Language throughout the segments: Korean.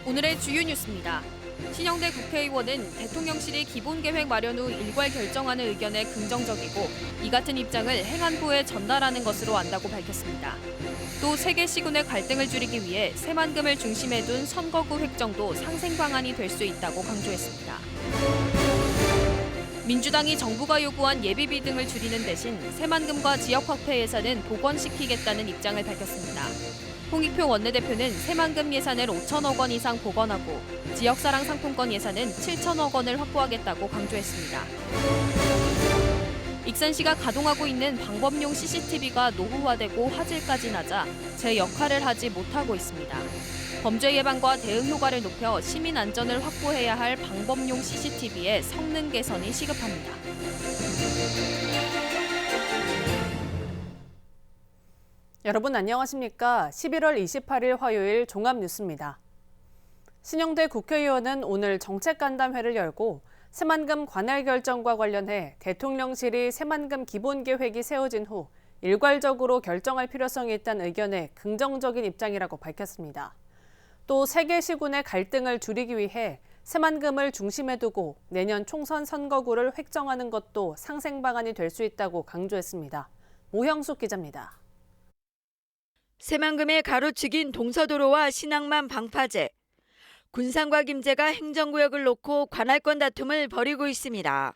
오늘의 주요 뉴스입니다. 신영대 국회의원은 대통령실이 기본계획 마련 후 일괄 결정하는 의견에 긍정적이고 이 같은 입장을 행안부에 전달하는 것으로 안다고 밝혔습니다. 또 세계 시군의 갈등을 줄이기 위해 새만금을 중심에 둔 선거구 획정도 상생 방안이 될 수 있다고 강조했습니다. 민주당이 정부가 요구한 예비비 등을 줄이는 대신 새만금과 지역 확대 예산은 복원시키겠다는 입장을 밝혔습니다. 홍익표 원내대표는 새만금 예산을 5천억 원 이상 복원하고 지역사랑 상품권 예산은 7천억 원을 확보하겠다고 강조했습니다. 익산시가 가동하고 있는 방범용 CCTV가 노후화되고 화질까지 낮아 제 역할을 하지 못하고 있습니다. 범죄 예방과 대응 효과를 높여 시민 안전을 확보해야 할 방범용 CCTV의 성능 개선이 시급합니다. 여러분 안녕하십니까? 11월 28일 화요일 종합뉴스입니다. 신영대 국회의원은 오늘 정책간담회를 열고 새만금 관할 결정과 관련해 대통령실이 새만금 기본계획이 세워진 후 일괄적으로 결정할 필요성이 있다는 의견에 긍정적인 입장이라고 밝혔습니다. 또 세계 시군의 갈등을 줄이기 위해 새만금을 중심에 두고 내년 총선 선거구를 획정하는 것도 상생 방안이 될 수 있다고 강조했습니다. 모형숙 기자입니다. 새만금의 가로축인 동서도로와 신항만 방파제, 군산과 김제가 행정구역을 놓고 관할권 다툼을 벌이고 있습니다.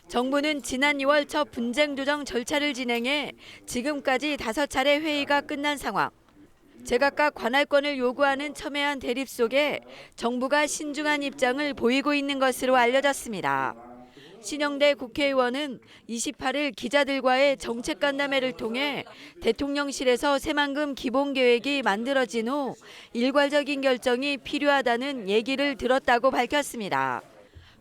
정부는 지난 2월 첫 분쟁 조정 절차를 진행해 지금까지 5차례 회의가 끝난 상황. 제각각 관할권을 요구하는 첨예한 대립 속에 정부가 신중한 입장을 보이고 있는 것으로 알려졌습니다. 신영대 국회의원은 28일 기자들과의 정책간담회를 통해 대통령실에서 새만금 기본계획이 만들어진 후 일괄적인 결정이 필요하다는 얘기를 들었다고 밝혔습니다.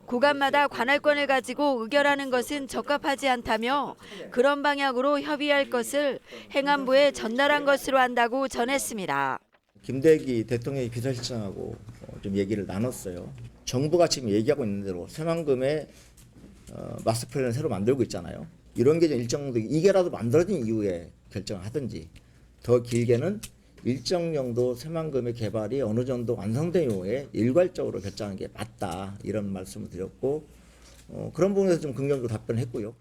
구간마다 관할권을 가지고 의결하는 것은 적합하지 않다며 그런 방향으로 협의할 것을 행안부에 전달한 것으로 안다고 전했습니다. 김대기 대통령이 비서실장하고 좀 얘기를 나눴어요. 정부가 지금 얘기하고 있는 대로 새만금의 마스터 플랜을 새로 만들고 있잖아요. 이런 게 좀 일정 정도 이게라도 만들어진 이후에 결정을 하든지 더 길게는 일정 정도 새만금의 개발이 어느 정도 완성된 이후에 일괄적으로 결정하는 게 맞다 이런 말씀을 드렸고 그런 부분에서 좀 긍정적으로 답변을 했고요.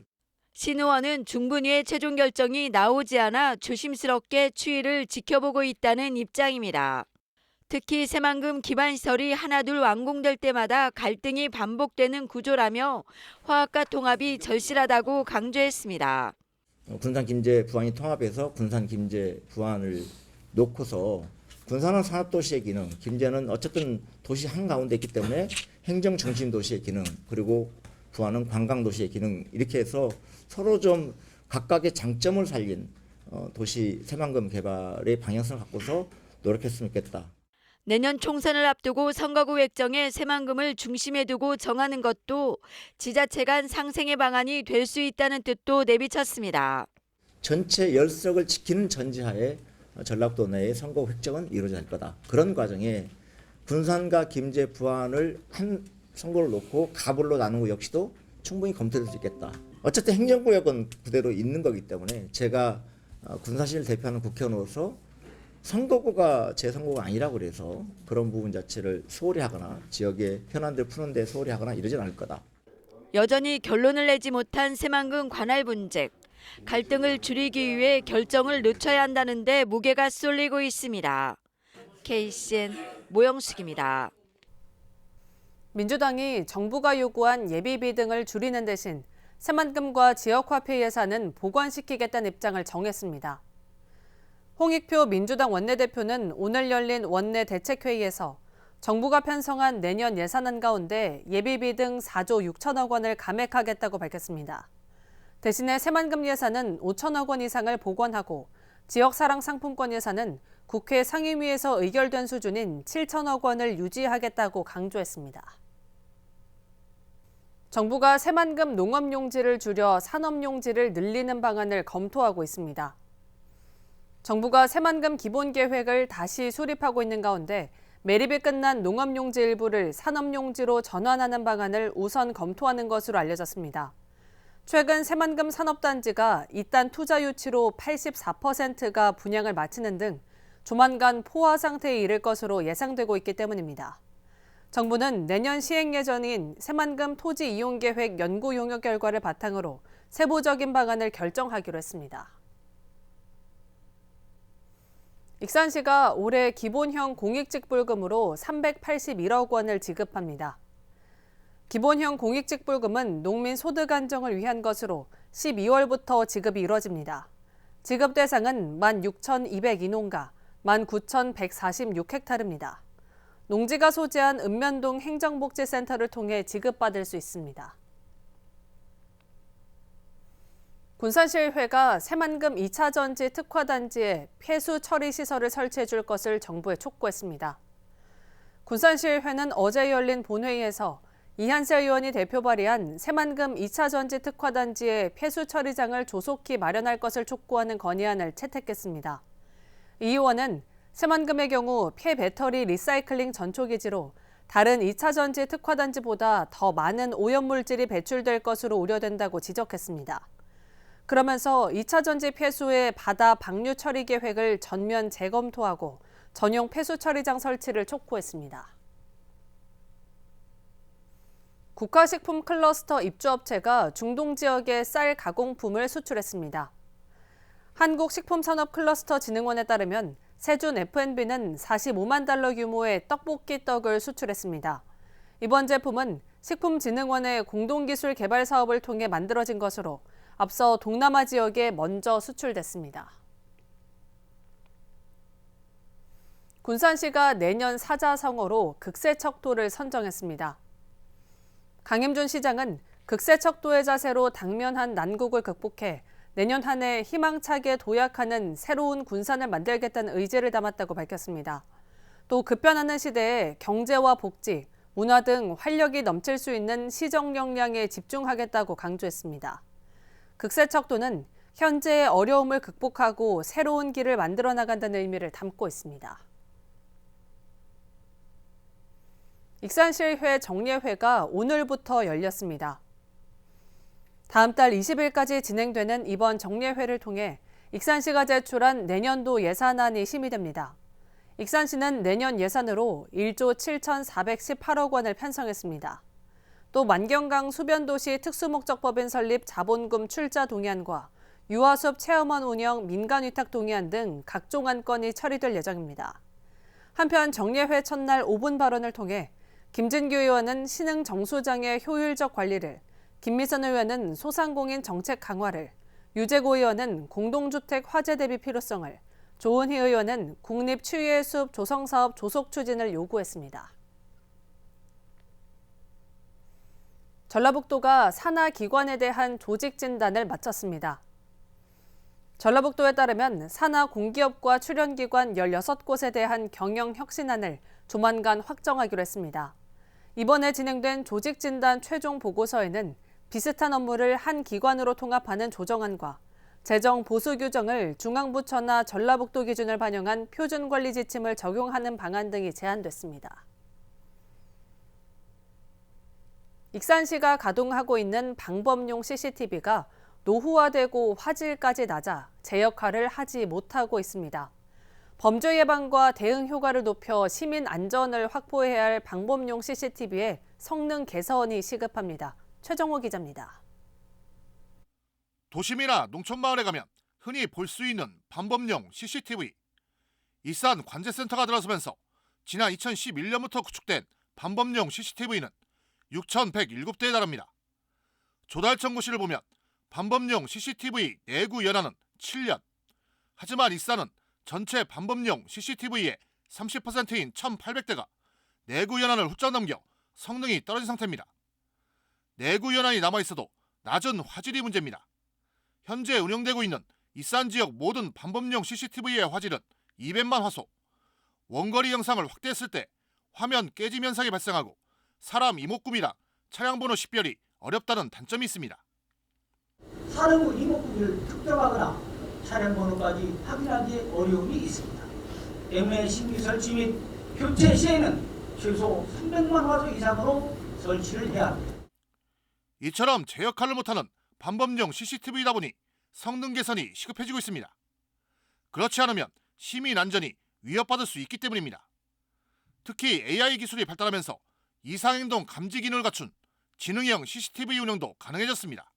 신 의원은 중분위의 최종 결정이 나오지 않아 조심스럽게 추이를 지켜보고 있다는 입장입니다. 특히 새만금 기반시설이 하나둘 완공될 때마다 갈등이 반복되는 구조라며 화합과 통합이 절실하다고 강조했습니다. 군산 김제 부안이 통합해서 군산 김제 부안을 놓고서 군산은 산업도시의 기능, 김제는 어쨌든 도시 한가운데 있기 때문에 행정 중심 도시의 기능, 그리고 부안은 관광 도시의 기능 이렇게 해서 서로 좀 각각의 장점을 살린 도시 새만금 개발의 방향성을 갖고서 노력했으면 좋겠다. 내년 총선을 앞두고 선거구 획정에 새만금을 중심에 두고 정하는 것도 지자체 간 상생의 방안이 될 수 있다는 뜻도 내비쳤습니다. 전체 열석을 지키는 전제하에 전라도 내의 선거 획정은 이루어져야 할 거다. 그런 과정에 군산과 김제 부안을 한 선거를 놓고 가불로 나누는 것 역시도 충분히 검토될 수 있겠다. 어쨌든 행정구역은 그대로 있는 거기 때문에 제가 군산시를 대표하는 국회의원으로서 선거구가 제 선거구가 아니라고 그래서 그런 부분 자체를 소홀히 하거나 지역의 현안들 푸는 데 소홀히 하거나 이러진 않을 거다. 여전히 결론을 내지 못한 새만금 관할 분쟁. 갈등을 줄이기 위해 결정을 늦춰야 한다는데 무게가 쏠리고 있습니다. KCN 모영숙입니다. 민주당이 정부가 요구한 예비비 등을 줄이는 대신 새만금과 지역화폐 예산은 보완시키겠다는 입장을 정했습니다. 홍익표 민주당 원내대표는 오늘 열린 원내 대책회의에서 정부가 편성한 내년 예산안 가운데 예비비 등 4조 6천억 원을 감액하겠다고 밝혔습니다. 대신에 새만금 예산은 5천억 원 이상을 복원하고 지역사랑 상품권 예산은 국회 상임위에서 의결된 수준인 7천억 원을 유지하겠다고 강조했습니다. 정부가 새만금 농업용지를 줄여 산업용지를 늘리는 방안을 검토하고 있습니다. 정부가 새만금 기본계획을 다시 수립하고 있는 가운데 매립이 끝난 농업용지 일부를 산업용지로 전환하는 방안을 우선 검토하는 것으로 알려졌습니다. 최근 새만금 산업단지가 이딴 투자 유치로 84%가 분양을 마치는 등 조만간 포화 상태에 이를 것으로 예상되고 있기 때문입니다. 정부는 내년 시행 예정인 새만금 토지 이용 계획 연구 용역 결과를 바탕으로 세부적인 방안을 결정하기로 했습니다. 익산시가 올해 기본형 공익직불금으로 381억 원을 지급합니다. 기본형 공익직불금은 농민 소득 안정을 위한 것으로 12월부터 지급이 이뤄집니다. 지급 대상은 16,202농가, 19,146헥타르입니다. 농지가 소재한 읍면동 행정복지센터를 통해 지급받을 수 있습니다. 군산시의회가 새만금 2차 전지 특화단지에 폐수 처리 시설을 설치해 줄 것을 정부에 촉구했습니다. 군산시의회는 어제 열린 본회의에서 이한세 의원이 대표 발의한 새만금 2차 전지 특화단지에 폐수 처리장을 조속히 마련할 것을 촉구하는 건의안을 채택했습니다. 이 의원은 새만금의 경우 폐배터리 리사이클링 전초기지로 다른 2차 전지 특화단지보다 더 많은 오염물질이 배출될 것으로 우려된다고 지적했습니다. 그러면서 2차 전지 폐수의 바다 방류 처리 계획을 전면 재검토하고 전용 폐수 처리장 설치를 촉구했습니다. 국가식품 클러스터 입주업체가 중동 지역에 쌀 가공품을 수출했습니다. 한국식품산업클러스터진흥원에 따르면 세준 F&B는 45만 달러 규모의 떡볶이 떡을 수출했습니다. 이번 제품은 식품진흥원의 공동기술 개발 사업을 통해 만들어진 것으로 앞서 동남아 지역에 먼저 수출됐습니다. 군산시가 내년 사자성어로 극세척도를 선정했습니다. 강임준 시장은 극세척도의 자세로 당면한 난국을 극복해 내년 한 해 희망차게 도약하는 새로운 군산을 만들겠다는 의지를 담았다고 밝혔습니다. 또 급변하는 시대에 경제와 복지, 문화 등 활력이 넘칠 수 있는 시정 역량에 집중하겠다고 강조했습니다. 극세척도는 현재의 어려움을 극복하고 새로운 길을 만들어 나간다는 의미를 담고 있습니다. 익산시의회 정례회가 오늘부터 열렸습니다. 다음 달 20일까지 진행되는 이번 정례회를 통해 익산시가 제출한 내년도 예산안이 심의됩니다. 익산시는 내년 예산으로 1조 7,418억 원을 편성했습니다. 또 만경강 수변도시 특수목적법인 설립 자본금 출자 동의안과 유아숲 체험원 운영 민간위탁 동의안 등 각종 안건이 처리될 예정입니다. 한편 정례회 첫날 5분 발언을 통해 김진규 의원은 신흥 정수장의 효율적 관리를, 김미선 의원은 소상공인 정책 강화를, 유재고 의원은 공동주택 화재 대비 필요성을, 조은희 의원은 국립추위의 숲 조성사업 조속 추진을 요구했습니다. 전라북도가 산하기관에 대한 조직 진단을 마쳤습니다. 전라북도에 따르면 산하 공기업과 출연기관 16곳에 대한 경영 혁신안을 조만간 확정하기로 했습니다. 이번에 진행된 조직진단 최종 보고서에는 비슷한 업무를 한 기관으로 통합하는 조정안과 재정 보수 규정을 중앙부처나 전라북도 기준을 반영한 표준관리 지침을 적용하는 방안 등이 제안됐습니다. 익산시가 가동하고 있는 방범용 CCTV가 노후화되고 화질까지 낮아 제 역할을 하지 못하고 있습니다. 범죄 예방과 대응 효과를 높여 시민 안전을 확보해야 할 방범용 CCTV의 성능 개선이 시급합니다. 최정호 기자입니다. 도심이나 농촌마을에 가면 흔히 볼 수 있는 방범용 CCTV. 익산 관제센터가 들어서면서 지난 2011년부터 구축된 방범용 CCTV는 6,107대에 달합니다. 조달청구시를 보면 방범용 CCTV 내구 연한은 7년. 하지만 익산은 전체 방범용 CCTV의 30%인 1,800대가 내구 연한을 훌쩍 넘겨 성능이 떨어진 상태입니다. 내구 연한이 남아있어도 낮은 화질이 문제입니다. 현재 운영되고 있는 익산 지역 모든 방범용 CCTV의 화질은 200만 화소. 원거리 영상을 확대했을 때 화면 깨짐 현상이 발생하고 사람 이목구비나 차량 번호 식별이 어렵다는 단점이 있습니다. 사람 이목구비를 특정하거나 차량 번호까지 확인하기 어려움이 있습니다. 때문에 신규 설치 및 교체 시에는 최소 300만 화소 이상으로 설치를 해야 합니다. 이처럼 제 역할을 못하는 방범용 CCTV이다 보니 성능 개선이 시급해지고 있습니다. 그렇지 않으면 시민 안전이 위협받을 수 있기 때문입니다. 특히 AI 기술이 발달하면서 이상행동 감지 기능을 갖춘 지능형 CCTV 운영도 가능해졌습니다.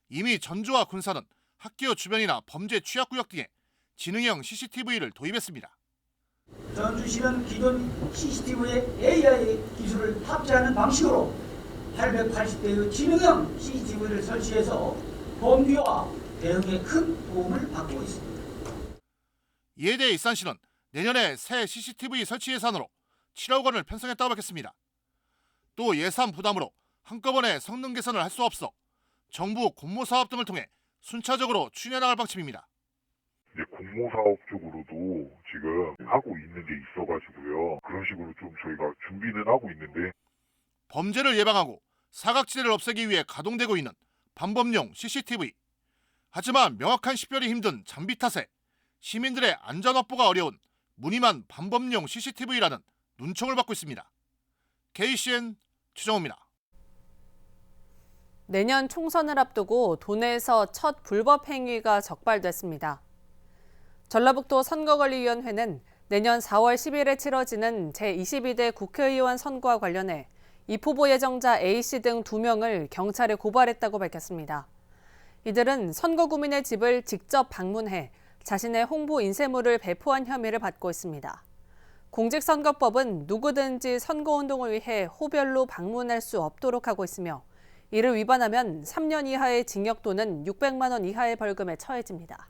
이미 전주와 군산은 학교 주변이나 범죄 취약구역 등에 지능형 CCTV를 도입했습니다. 전주시는 기존 CCTV에 AI 기술을 탑재하는 방식으로 880대의 지능형 CCTV를 설치해서 범죄와 대응에 큰 도움을 받고 있습니다. 이에 대해 익산시는 내년에 새 CCTV 설치 예산으로 7억 원을 편성했다고 밝혔습니다. 또 예산 부담으로 한꺼번에 성능 개선을 할 수 없어 정부 공모 사업 등을 통해 순차적으로 추진해 나갈 방침입니다. 이제 공모사업 쪽으로도 지금 하고 있는 게 있어가지고요. 그런 식으로 좀 저희가 준비는 하고 있는데 범죄를 예방하고 사각지대를 없애기 위해 가동되고 있는 반범용 CCTV. 하지만 명확한 식별이 힘든 장비 탓에 시민들의 안전 확보가 어려운 무늬만 반범용 CCTV라는 눈총을 받고 있습니다. KCN 최정호입니다. 내년 총선을 앞두고 도내에서 첫 불법 행위가 적발됐습니다. 전라북도 선거관리위원회는 내년 4월 10일에 치러지는 제22대 국회의원 선거와 관련해 입후보 예정자 A씨 등 2명을 경찰에 고발했다고 밝혔습니다. 이들은 선거구민의 집을 직접 방문해 자신의 홍보 인쇄물을 배포한 혐의를 받고 있습니다. 공직선거법은 누구든지 선거운동을 위해 호별로 방문할 수 없도록 하고 있으며 이를 위반하면 3년 이하의 징역 또는 600만 원 이하의 벌금에 처해집니다.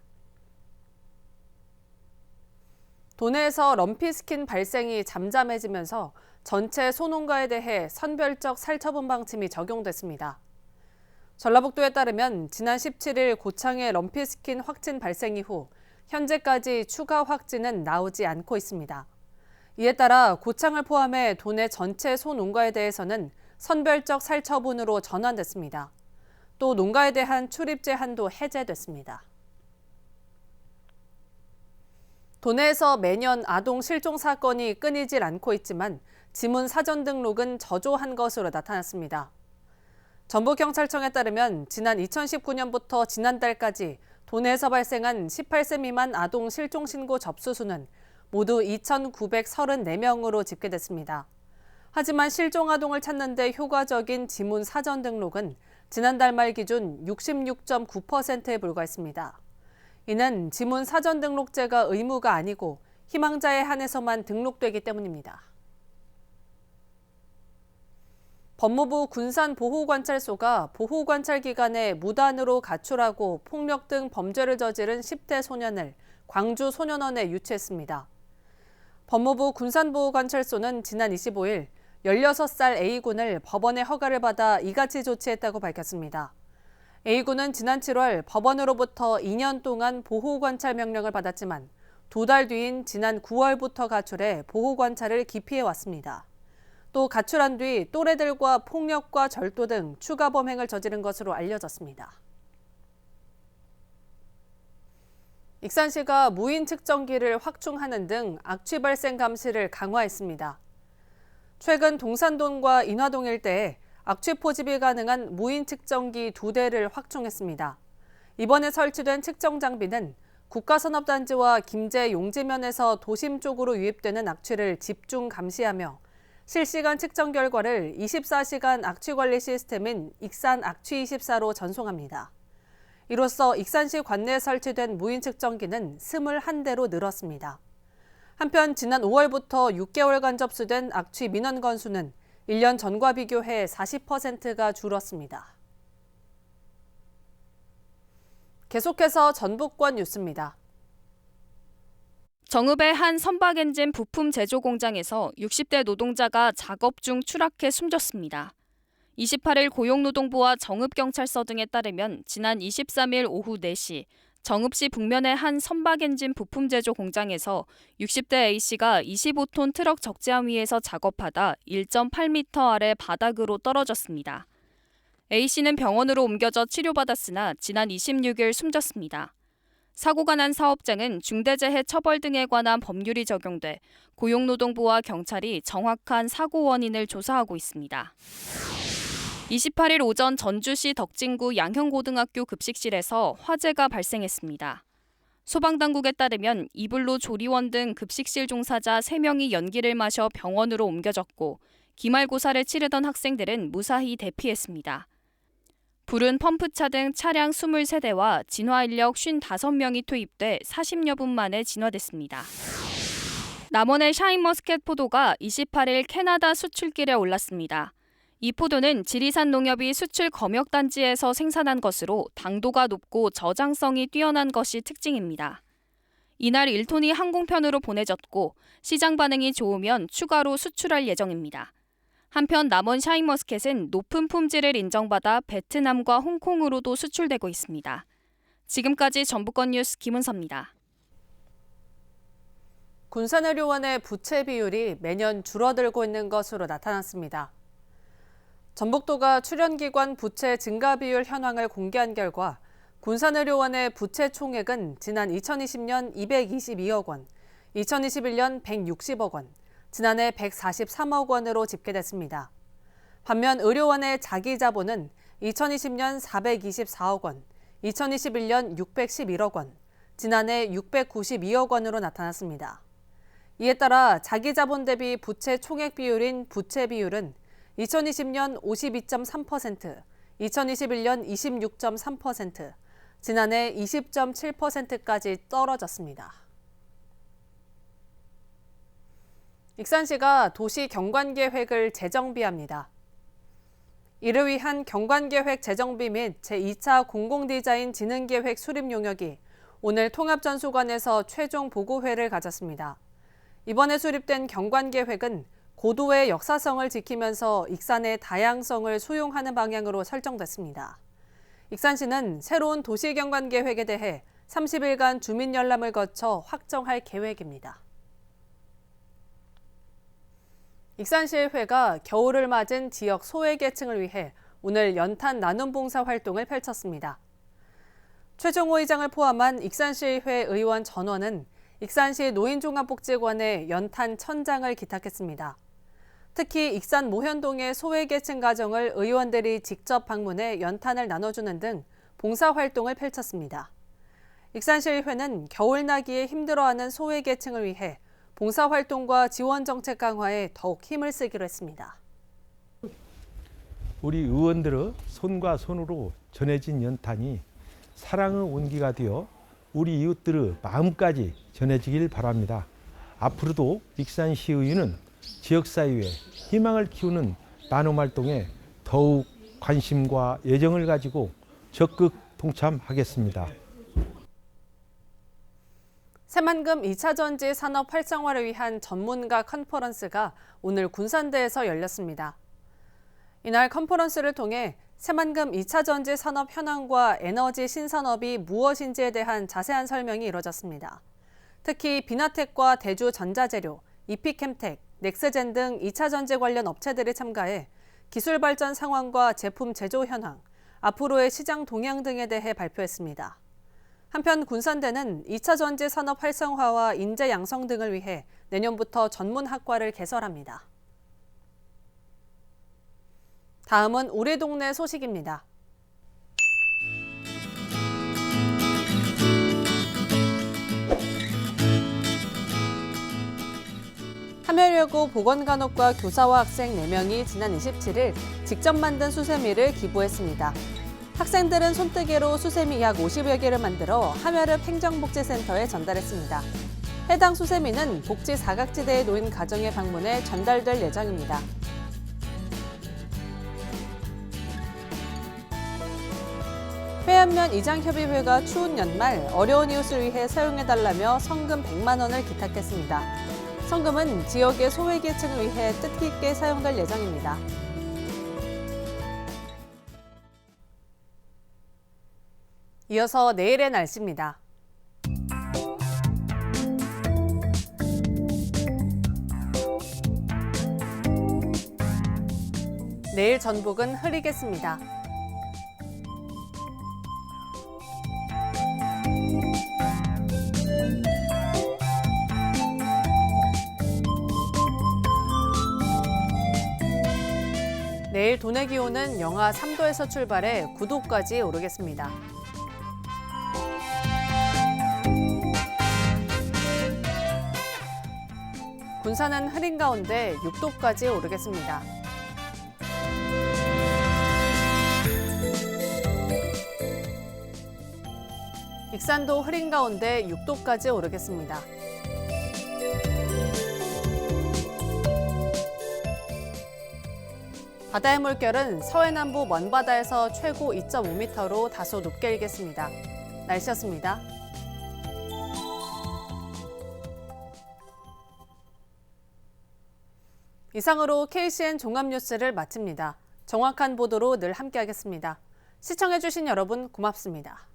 도내에서 럼피스킨 발생이 잠잠해지면서 전체 소농가에 대해 선별적 살처분 방침이 적용됐습니다. 전라북도에 따르면 지난 17일 고창의 럼피스킨 확진 발생 이후 현재까지 추가 확진은 나오지 않고 있습니다. 이에 따라 고창을 포함해 도내 전체 소농가에 대해서는 선별적 살처분으로 전환됐습니다. 또 농가에 대한 출입 제한도 해제됐습니다. 도내에서 매년 아동 실종 사건이 끊이질 않고 있지만 지문 사전 등록은 저조한 것으로 나타났습니다. 전북경찰청에 따르면 지난 2019년부터 지난달까지 도내에서 발생한 18세 미만 아동 실종 신고 접수 수는 모두 2,934명으로 집계됐습니다. 하지만 실종 아동을 찾는 데 효과적인 지문 사전 등록은 지난달 말 기준 66.9%에 불과했습니다. 이는 지문 사전 등록제가 의무가 아니고 희망자에 한해서만 등록되기 때문입니다. 법무부 군산보호관찰소가 보호관찰 기간에 무단으로 가출하고 폭력 등 범죄를 저지른 10대 소년을 광주 소년원에 유치했습니다. 법무부 군산보호관찰소는 지난 25일 16살 A군을 법원의 허가를 받아 이같이 조치했다고 밝혔습니다. A군은 지난 7월 법원으로부터 2년 동안 보호관찰 명령을 받았지만 2달 뒤인 지난 9월부터 가출해 보호관찰을 기피해왔습니다. 또 가출한 뒤 또래들과 폭력과 절도 등 추가 범행을 저지른 것으로 알려졌습니다. 익산시가 무인 측정기를 확충하는 등 악취 발생 감시를 강화했습니다. 최근 동산동과 인화동 일대에 악취 포집이 가능한 무인 측정기 2대를 확충했습니다. 이번에 설치된 측정 장비는 국가산업단지와 김제 용지면에서 도심 쪽으로 유입되는 악취를 집중 감시하며 실시간 측정 결과를 24시간 악취관리 시스템인 익산악취24로 전송합니다. 이로써 익산시 관내에 설치된 무인 측정기는 21대로 늘었습니다. 한편 지난 5월부터 6개월간 접수된 악취 민원 건수는 1년 전과 비교해 40%가 줄었습니다. 계속해서 전북권 뉴스입니다. 정읍의 한 선박 엔진 부품 제조 공장에서 60대 노동자가 작업 중 추락해 숨졌습니다. 28일 고용노동부와 정읍경찰서 등에 따르면 지난 23일 오후 4시 정읍시 북면의 한 선박 엔진 부품 제조 공장에서 60대 A씨가 25톤 트럭 적재함 위에서 작업하다 1.8m 아래 바닥으로 떨어졌습니다. A씨는 병원으로 옮겨져 치료받았으나 지난 26일 숨졌습니다. 사고가 난 사업장은 중대재해 처벌 등에 관한 법률이 적용돼 고용노동부와 경찰이 정확한 사고 원인을 조사하고 있습니다. 28일 오전 전주시 덕진구 양형고등학교 급식실에서 화재가 발생했습니다. 소방당국에 따르면 이불로 조리원 등 급식실 종사자 3명이 연기를 마셔 병원으로 옮겨졌고 기말고사를 치르던 학생들은 무사히 대피했습니다. 불은 펌프차 등 차량 23대와 진화인력 55명이 투입돼 40여 분 만에 진화됐습니다. 남원의 샤인머스켓 포도가 28일 캐나다 수출길에 올랐습니다. 이 포도는 지리산 농협이 수출 검역단지에서 생산한 것으로 당도가 높고 저장성이 뛰어난 것이 특징입니다. 이날 1톤이 항공편으로 보내졌고 시장 반응이 좋으면 추가로 수출할 예정입니다. 한편 남원 샤인머스켓은 높은 품질을 인정받아 베트남과 홍콩으로도 수출되고 있습니다. 지금까지 전북권 뉴스 김은서입니다. 군산의료원의 부채 비율이 매년 줄어들고 있는 것으로 나타났습니다. 전북도가 출연기관 부채 증가 비율 현황을 공개한 결과 군산의료원의 부채 총액은 지난 2020년 222억 원, 2021년 160억 원, 지난해 143억 원으로 집계됐습니다. 반면 의료원의 자기자본은 2020년 424억 원, 2021년 611억 원, 지난해 692억 원으로 나타났습니다. 이에 따라 자기자본 대비 부채 총액 비율인 부채 비율은 2020년 52.3%, 2021년 26.3%, 지난해 20.7%까지 떨어졌습니다. 익산시가 도시 경관계획을 재정비합니다. 이를 위한 경관계획 재정비 및 제2차 공공디자인 진흥계획 수립 용역이 오늘 통합전수관에서 최종 보고회를 가졌습니다. 이번에 수립된 경관계획은 고도의 역사성을 지키면서 익산의 다양성을 수용하는 방향으로 설정됐습니다. 익산시는 새로운 도시경관계획에 대해 30일간 주민열람을 거쳐 확정할 계획입니다. 익산시의회가 겨울을 맞은 지역 소외계층을 위해 오늘 연탄 나눔 봉사 활동을 펼쳤습니다. 최종호 의장을 포함한 익산시의회 의원 전원은 익산시 노인종합복지관에 연탄 1000장을 기탁했습니다. 특히 익산 모현동의 소외계층 가정을 의원들이 직접 방문해 연탄을 나눠주는 등 봉사활동을 펼쳤습니다. 익산시의회는 겨울나기에 힘들어하는 소외계층을 위해 봉사활동과 지원정책 강화에 더욱 힘을 쓰기로 했습니다. 우리 의원들의 손과 손으로 전해진 연탄이 사랑의 온기가 되어 우리 이웃들의 마음까지 전해지길 바랍니다. 앞으로도 익산시의회는 지역사회에 희망을 키우는 나눔 활동에 더욱 관심과 애정을 가지고 적극 동참하겠습니다. 새만금 2차 전지 산업 활성화를 위한 전문가 컨퍼런스가 오늘 군산대에서 열렸습니다. 이날 컨퍼런스를 통해 새만금 2차 전지 산업 현황과 에너지 신산업이 무엇인지에 대한 자세한 설명이 이뤄졌습니다. 특히 비나텍과 대주전자재료, 이피캠텍, 넥스젠 등 2차 전지 관련 업체들이 참가해 기술 발전 상황과 제품 제조 현황, 앞으로의 시장 동향 등에 대해 발표했습니다. 한편 군산대는 2차 전지 산업 활성화와 인재 양성 등을 위해 내년부터 전문 학과를 개설합니다. 다음은 우리 동네 소식입니다. 함여여고 보건간호과 교사와 학생 4명이 지난 27일 직접 만든 수세미를 기부했습니다. 학생들은 손뜨개로 수세미 약 50여 개를 만들어 함여읍 행정복지센터에 전달했습니다. 해당 수세미는 복지 사각지대에 놓인 가정에 방문해 전달될 예정입니다. 회안면 이장협의회가 추운 연말 어려운 이웃을 위해 사용해달라며 성금 100만 원을 기탁했습니다. 성금은 지역의 소외계층을 위해 뜻깊게 사용될 예정입니다. 이어서 내일의 날씨입니다. 내일 전북은 흐리겠습니다. 내일 도내 기온은 영하 3도에서 출발해 9도까지 오르겠습니다. 군산은 흐린 가운데 6도까지 오르겠습니다. 익산도 흐린 가운데 6도까지 오르겠습니다. 바다의 물결은 서해남부 먼바다에서 최고 2.5m로 다소 높게 일겠습니다. 날씨였습니다. 이상으로 KCN 종합뉴스를 마칩니다. 정확한 보도로 늘 함께하겠습니다. 시청해주신 여러분 고맙습니다.